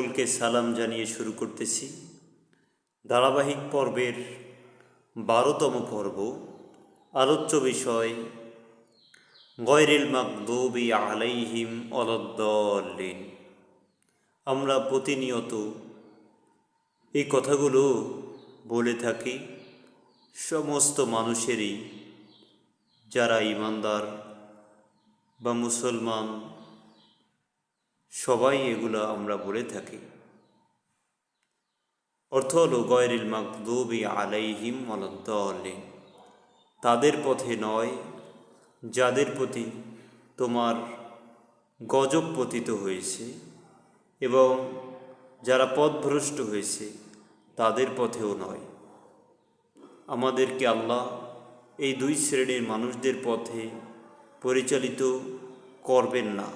সকলকে সালাম জানিয়ে শুরু করতেছি ধারাবাহিক পর্বের 12তম পর্ব। আলোচ্য বিষয় গয়রিল মাগদুবি আলাইহিম ওয়ালাদ-দাল্লিন। আমরা প্রতিনিয়ত এই কথাগুলো বলে থাকি সমস্ত মানুষেরই, যারা ঈমানদার বা মুসলমান সবাই এগুলো আমরা বলে থাকি। অর্থ হলো গয়রিল মাগদুবি আলাইহিম ওয়ালাদ-দাল্লিন, তাদের পথে নয় যাদের প্রতি তোমার গজব পতিত হয়েছে, এবং যারা পথভ্রষ্ট হয়েছে তাদের পথেও নয়। আমাদেরকে আল্লাহ এই দুই শ্রেণীর মানুষদের পথে পরিচালিত করবেন না।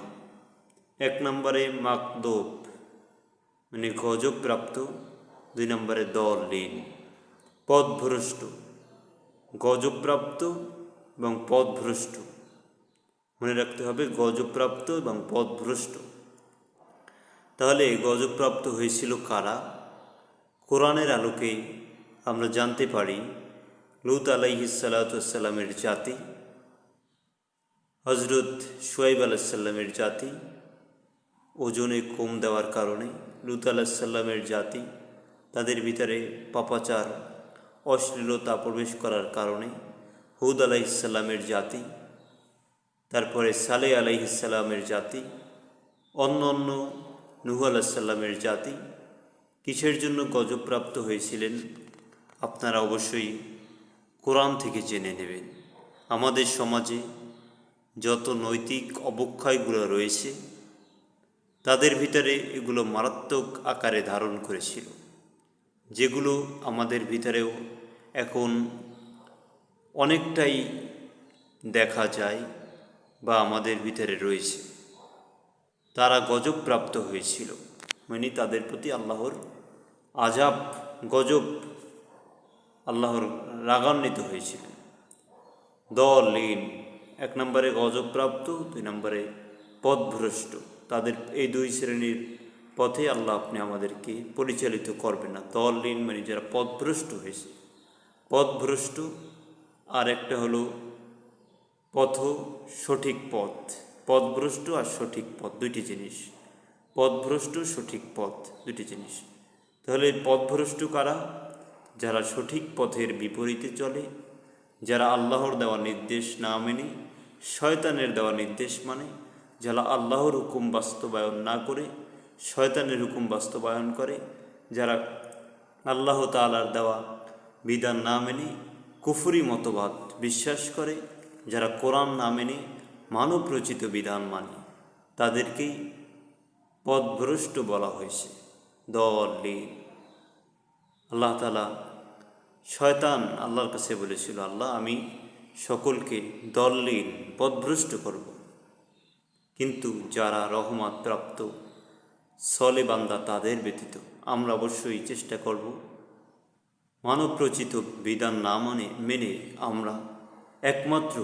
এক নম্বরে মাগদুব মানে গজবপ্রাপ্ত, দুই নম্বরে দাল্লিন পথভ্রষ্ট। গজবপ্রাপ্ত এবং পথভ্রষ্ট মনে রাখতে হবে, গজবপ্রাপ্ত এবং পথভ্রষ্ট। তাহলে গজবপ্রাপ্ত হয়েছিল কারা? কোরআনের আলোকে আমরা জানতে পারি লূত আলাইহিস সালাতু ওয়াস সালামের জাতি, হজরত শুআয়ব আলাইহিস সালামের জাতি ওজনে কম দেওয়ার কারণে, লূত আলাইহিস সালামের জাতি তাদের ভিতরে পাপাচার অশ্লীলতা প্রবেশ করার কারণে, হুদ আলাইহিস সালামের জাতি, তারপরে সালেহ আলাইহিস সালামের জাতি, অন্য অন্য নূহ আলাইহিস সালামের জাতি কিসের জন্য গজবপ্রাপ্ত হয়েছিলেন আপনারা অবশ্যই কোরআন থেকে জেনে নেবেন। আমাদের সমাজে যত নৈতিক অবক্ষয়গুলো রয়েছে তাদের ভিতরে এগুলো মারাত্মক আকারে ধারণ করেছিল, যেগুলো আমাদের ভিতরেও এখন অনেকটাই দেখা যায় বা আমাদের ভিতরে রয়েছে। তারা গজবপ্রাপ্ত হয়েছিল, মানে তাদের প্রতি আল্লাহর আযাব, গজব, আল্লাহর রাগান্বিত হয়েছিল। দাল্লিন এক নম্বরে গজবপ্রাপ্ত, দুই নম্বরে পথভ্রষ্ট। তাদের এই দুই শ্রেণীর পথে আল্লাহ আপনি আমাদেরকে পরিচালিত করবেন না। দাল্লিন মানে যারা পথভ্রষ্ট হয়েছে, পথভ্রষ্ট। আর একটা হলো সঠিক পথ। পথভ্রষ্ট আর সঠিক পথ দুইটি জিনিস। পথভ্রষ্ট, সঠিক পথ দুইটি জিনিস। তাহলে পথভ্রষ্ট কারা? যারা সঠিক পথের বিপরীতে চলে, যারা আল্লাহর দেওয়া নির্দেশ না মেনে শয়তানের দেওয়া নির্দেশ মানে, যারা আল্লাহর হুকুম বাস্তবায়ন না করে শয়তানের হুকুম বাস্তবায়ন করে, যারা আল্লাহ তাআলার দেওয়া বিধান না মেনে কুফরি মতবাদ বিশ্বাস করে, যারা কোরআন না মেনে মানব রচিত বিধান মানে, তাদেরকেই পথভ্রষ্ট বলা হয়েছে, দাল্লিন। আল্লাহ তাআলা, শয়তান আল্লাহর কাছে বলেছিল, আল্লাহ আমি সকলকে দাল্লিন পথভ্রষ্ট করব, কিন্তু যারা রহমত প্রাপ্ত সলে বান্দা তাদের ব্যতীত। আমরা অবশ্যই চেষ্টা করব মানব রচিত বিধান না মেনে আমরা একমাত্র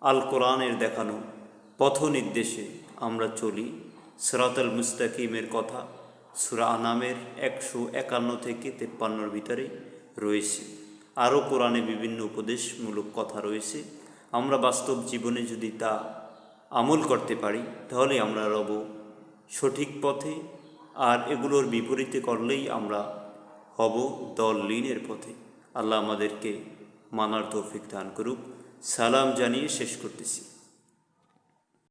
আল কোরআনের দেখানো পথ নির্দেশে আমরা চলি। সিরাতাল মুস্তাকিমের কথা সূরা আনামের 151 থেকে 53 ভিতরে রয়েছে। আরও কোরআনে বিভিন্ন উপদেশমূলক কথা রয়েছে। আমরা বাস্তব জীবনে যদি তা আমল করতে পারি তাহলে আমরা রব সঠিক পথে, আর এগুলোর বিপরীতে করলেই আমরা হব দাল্লিনের পথে। আল্লাহ আমাদেরকে মানার তৌফিক দান করুক। সালাম জানিয়ে শেষ করতেছি।